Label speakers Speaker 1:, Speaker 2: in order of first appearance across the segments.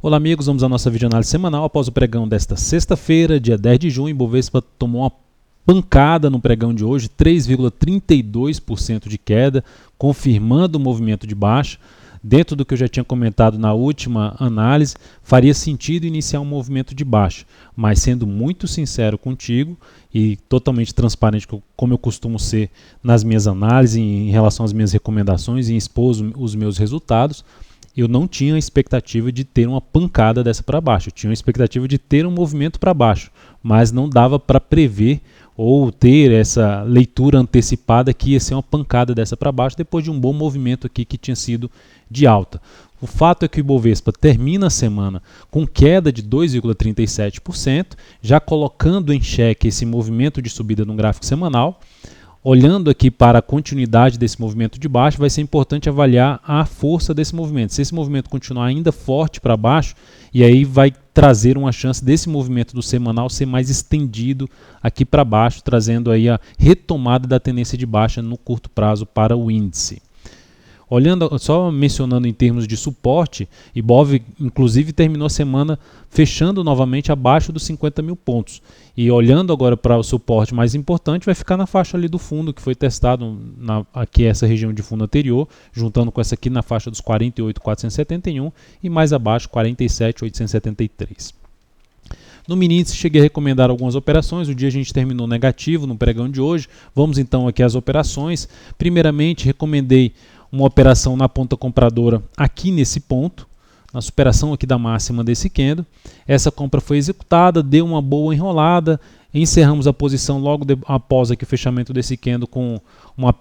Speaker 1: Olá amigos, vamos à nossa videoanálise semanal após o pregão desta sexta-feira, dia 10 de junho. Ibovespa tomou uma pancada no pregão de hoje, 3,32% de queda, confirmando o movimento de baixa. Dentro do que eu já tinha comentado na última análise, faria sentido iniciar um movimento de baixa, mas sendo muito sincero contigo e totalmente transparente, como eu costumo ser nas minhas análises, em relação às minhas recomendações e expor os meus resultados, eu não tinha a expectativa de ter uma pancada dessa para baixo. Eu tinha a expectativa de ter um movimento para baixo, mas não dava para prever ou ter essa leitura antecipada que ia ser uma pancada dessa para baixo depois de um bom movimento aqui que tinha sido de alta. O fato é que o Ibovespa termina a semana com queda de 2,37%, já colocando em xeque esse movimento de subida no gráfico semanal. Olhando aqui para a continuidade desse movimento de baixo, vai ser importante avaliar a força desse movimento. Se esse movimento continuar ainda forte para baixo, e aí vai trazer uma chance desse movimento do semanal ser mais estendido aqui para baixo, trazendo aí a retomada da tendência de baixa no curto prazo para o índice. Olhando, só mencionando em termos de suporte, Ibov inclusive terminou a semana fechando novamente abaixo dos 50 mil pontos. E olhando agora para o suporte mais importante, vai ficar na faixa ali do fundo, que foi testado aqui essa região de fundo anterior, juntando com essa aqui na faixa dos 48.471 e mais abaixo 47.873. No mini índice cheguei a recomendar algumas operações, o dia a gente terminou negativo no pregão de hoje. Vamos então aqui às operações. Primeiramente recomendei uma operação na ponta compradora aqui nesse ponto, na superação aqui da máxima desse candle. Essa compra foi executada, deu uma boa enrolada, encerramos a posição logo após aqui o fechamento desse candle com um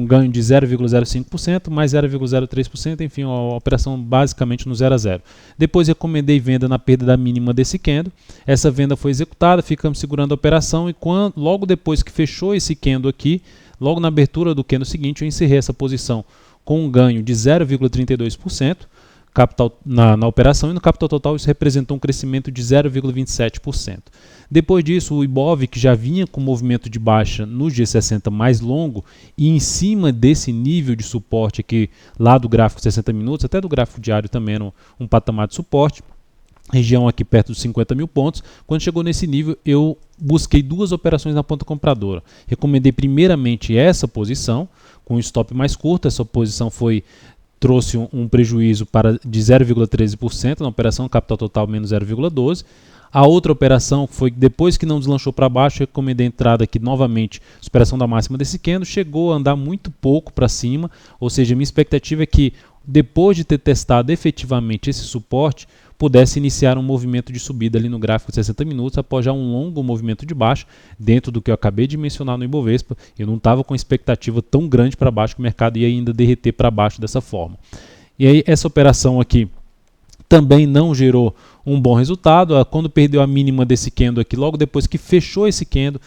Speaker 1: ganho de 0,05%, mais 0,03%, enfim, uma operação basicamente no 0 a 0. Depois recomendei venda na perda da mínima desse candle. Essa venda foi executada, ficamos segurando a operação e logo depois que fechou esse candle aqui, logo na abertura do candle seguinte, eu encerrei essa posição com um ganho de 0,32% na operação, e no capital total isso representou um crescimento de 0,27%. Depois disso, o Ibov, que já vinha com movimento de baixa no G60 mais longo e em cima desse nível de suporte aqui lá do gráfico 60 minutos, até do gráfico diário também era um patamar de suporte, região aqui perto dos 50 mil pontos. Quando chegou nesse nível, eu busquei duas operações na ponta compradora. Recomendei primeiramente essa posição, com um stop mais curto. Essa posição trouxe um prejuízo de 0,13% na operação, capital total menos 0,12%. A outra operação foi depois que não deslanchou para baixo, recomendei a entrada aqui novamente, superação da máxima desse candle, chegou a andar muito pouco para cima, ou seja, minha expectativa é que depois de ter testado efetivamente esse suporte, pudesse iniciar um movimento de subida ali no gráfico de 60 minutos após já um longo movimento de baixa, dentro do que eu acabei de mencionar no Ibovespa. Eu não estava com expectativa tão grande para baixo que o mercado ia ainda derreter para baixo dessa forma. E aí essa operação aqui também não gerou um bom resultado. Quando perdeu a mínima desse candle aqui, logo depois que fechou esse candle,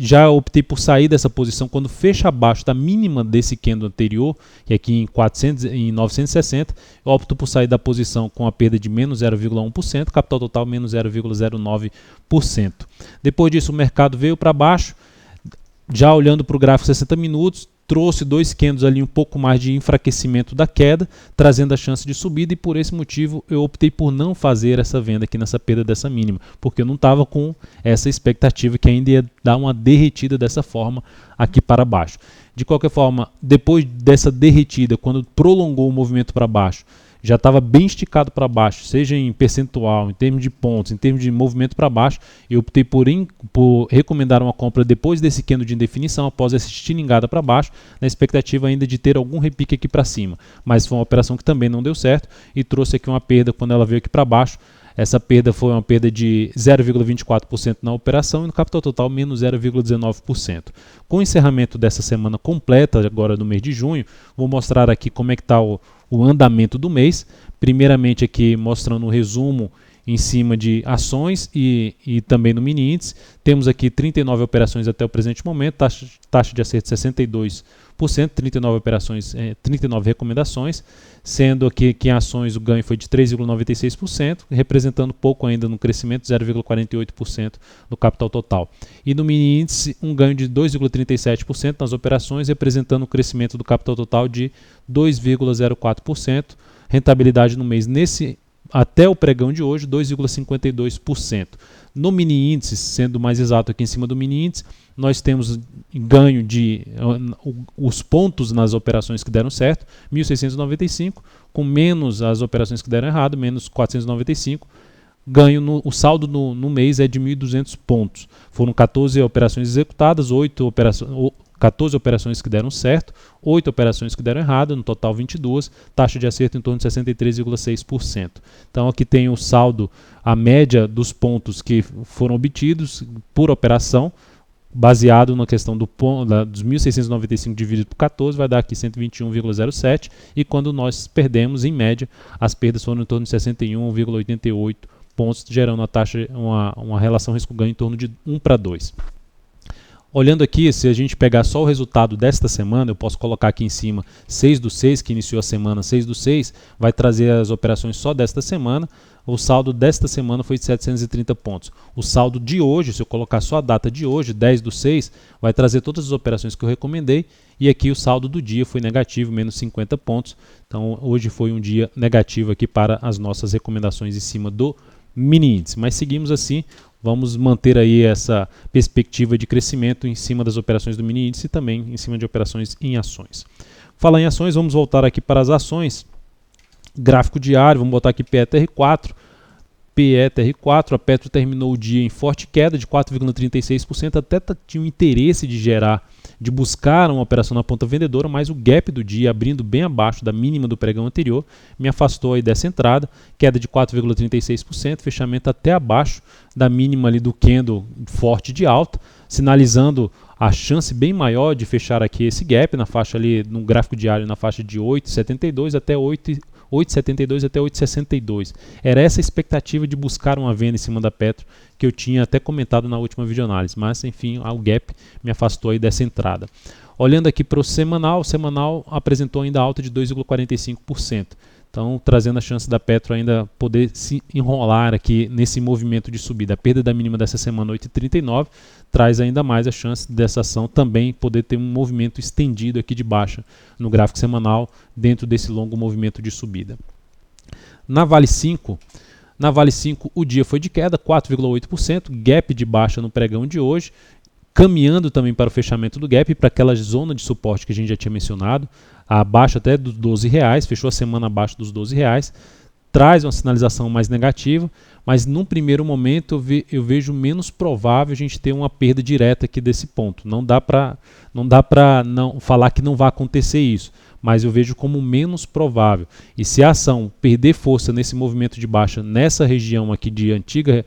Speaker 1: já optei por sair dessa posição quando fecha abaixo da mínima desse candle anterior, que é aqui em 960, eu opto por sair da posição com a perda de menos 0,1%, capital total menos 0,09%. Depois disso o mercado veio para baixo, já olhando para o gráfico 60 minutos, trouxe dois candles ali um pouco mais de enfraquecimento da queda, trazendo a chance de subida, e por esse motivo eu optei por não fazer essa venda aqui nessa perda dessa mínima, porque eu não estava com essa expectativa que ainda ia dar uma derretida dessa forma aqui para baixo. De qualquer forma, depois dessa derretida, quando prolongou o movimento para baixo, já estava bem esticado para baixo, seja em percentual, em termos de pontos, em termos de movimento para baixo, eu optei por recomendar uma compra depois desse candle de indefinição, após essa estilingada para baixo, na expectativa ainda de ter algum repique aqui para cima. Mas foi uma operação que também não deu certo e trouxe aqui uma perda quando ela veio aqui para baixo. Essa perda foi uma perda de 0,24% na operação e no capital total menos 0,19%. Com o encerramento dessa semana completa, agora no mês de junho, vou mostrar aqui como é que está o andamento do mês. Primeiramente aqui mostrando um resumo em cima de ações e também no mini índice. Temos aqui 39 operações até o presente momento, taxa de acerto 62%, 39 operações, 39 recomendações, sendo aqui que em ações o ganho foi de 3,96%, representando pouco ainda no crescimento, 0,48% no capital total. E no mini índice um ganho de 2,37% nas operações, representando o crescimento do capital total de 2,04%, rentabilidade no mês até o pregão de hoje, 2,52%. No mini índice, sendo mais exato aqui em cima do mini índice, nós temos ganho de os pontos nas operações que deram certo, 1.695, com menos as operações que deram errado, menos 495. Ganho o saldo no mês é de 1.200 pontos. Foram 14 operações executadas, 14 operações que deram certo, 8 operações que deram errado, no total 22, taxa de acerto em torno de 63,6%. Então aqui tem o saldo, a média dos pontos que foram obtidos por operação, baseado na questão dos 1.695 dividido por 14, vai dar aqui 121,07, e quando nós perdemos, em média, as perdas foram em torno de 61,88 pontos, gerando uma relação risco-ganho em torno de 1:2. Olhando aqui, se a gente pegar só o resultado desta semana, eu posso colocar aqui em cima 6/6, que iniciou a semana 6/6, vai trazer as operações só desta semana. O saldo desta semana foi de 730 pontos. O saldo de hoje, se eu colocar só a data de hoje, 10/6, vai trazer todas as operações que eu recomendei. E aqui o saldo do dia foi negativo, menos 50 pontos. Então hoje foi um dia negativo aqui para as nossas recomendações em cima do mini índice. Mas seguimos assim. Vamos manter aí essa perspectiva de crescimento em cima das operações do mini índice e também em cima de operações em ações. Falar em ações, vamos voltar aqui para as ações. Gráfico diário, vamos botar aqui PETR4. PETR4, a Petro terminou o dia em forte queda de 4,36%, até tinha um interesse de buscar uma operação na ponta vendedora, mas o gap do dia, abrindo bem abaixo da mínima do pregão anterior, me afastou aí dessa entrada, queda de 4,36%, fechamento até abaixo da mínima ali do candle forte de alta, sinalizando a chance bem maior de fechar aqui esse gap na faixa ali, no gráfico diário, na faixa de 8,72 até 8,72 até 8,62. Era essa a expectativa de buscar uma venda em cima da Petro, que eu tinha até comentado na última videoanálise, mas enfim, o gap me afastou aí dessa entrada. Olhando aqui para o semanal apresentou ainda alta de 2,45%. Então, trazendo a chance da Petro ainda poder se enrolar aqui nesse movimento de subida. A perda da mínima dessa semana, 8,39, traz ainda mais a chance dessa ação também poder ter um movimento estendido aqui de baixa no gráfico semanal, dentro desse longo movimento de subida. Na Vale 5, o dia foi de queda, 4,8%, gap de baixa no pregão de hoje, caminhando também para o fechamento do gap, para aquela zona de suporte que a gente já tinha mencionado, abaixo até dos R$12, fechou a semana abaixo dos R$12, traz uma sinalização mais negativa, mas num primeiro momento eu vejo menos provável a gente ter uma perda direta aqui desse ponto. Não dá para não falar que não vai acontecer isso, mas eu vejo como menos provável. E se a ação perder força nesse movimento de baixa, nessa região aqui de antiga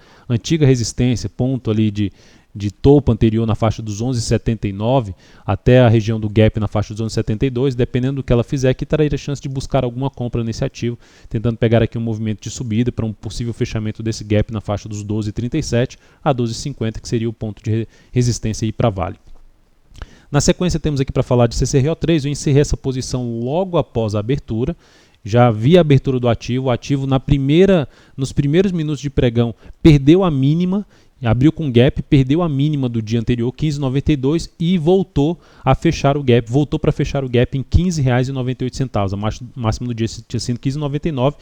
Speaker 1: resistência, ponto ali de topo anterior na faixa dos 11,79 até a região do gap na faixa dos 11,72, dependendo do que ela fizer, que traria a chance de buscar alguma compra nesse ativo, tentando pegar aqui um movimento de subida para um possível fechamento desse gap na faixa dos 12,37 a 12,50, que seria o ponto de resistência aí para Vale. Na sequência temos aqui para falar de CCRO3, eu encerrei essa posição logo após a abertura. Já vi a abertura do ativo, o ativo nos primeiros minutos de pregão perdeu a mínima, abriu com gap, perdeu a mínima do dia anterior, 15,92, e voltou para fechar o gap em R$ 15,98. A máxima do dia tinha sido 15,99.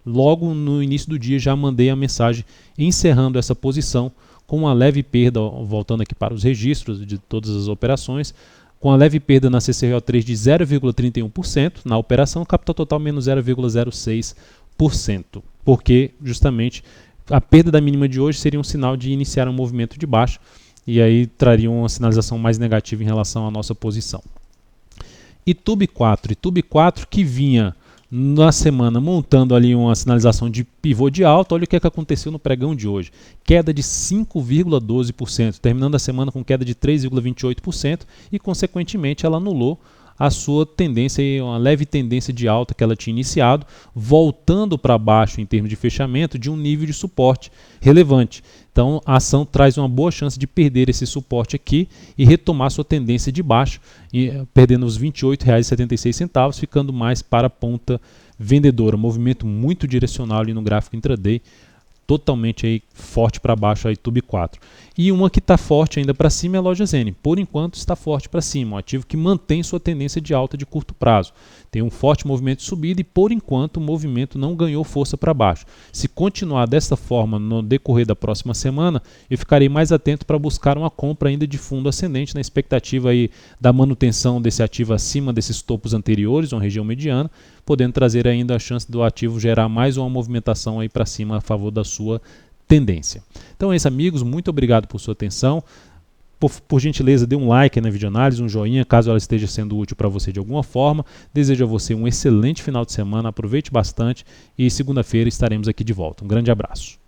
Speaker 1: Logo no início do dia já mandei a mensagem encerrando essa posição com uma leve perda, voltando aqui para os registros de todas as operações, com a leve perda na CCRO3 de 0,31%, na operação capital total menos 0,06%, porque justamente a perda da mínima de hoje seria um sinal de iniciar um movimento de baixa e aí traria uma sinalização mais negativa em relação à nossa posição. Itube 4 que vinha na semana montando ali uma sinalização de pivô de alta, olha o que aconteceu no pregão de hoje. Queda de 5,12%, terminando a semana com queda de 3,28% e consequentemente ela anulou a sua tendência, uma leve tendência de alta que ela tinha iniciado, voltando para baixo em termos de fechamento de um nível de suporte relevante. Então a ação traz uma boa chance de perder esse suporte aqui e retomar sua tendência de baixo, perdendo os R$ 28,76, ficando mais para a ponta vendedora. Movimento muito direcional ali no gráfico intraday, totalmente aí forte para baixo a Itube 4. E uma que está forte ainda para cima é a Lojas N. Por enquanto está forte para cima, um ativo que mantém sua tendência de alta de curto prazo. Tem um forte movimento de subida e, por enquanto, o movimento não ganhou força para baixo. Se continuar desta forma no decorrer da próxima semana, eu ficarei mais atento para buscar uma compra ainda de fundo ascendente, na expectativa aí da manutenção desse ativo acima desses topos anteriores, uma região mediana, podendo trazer ainda a chance do ativo gerar mais uma movimentação aí para cima a favor da sua tendência. Então é isso, amigos, muito obrigado por sua atenção. Por gentileza, dê um like na videoanálise, um joinha, caso ela esteja sendo útil para você de alguma forma. Desejo a você um excelente final de semana, aproveite bastante e segunda-feira estaremos aqui de volta. Um grande abraço.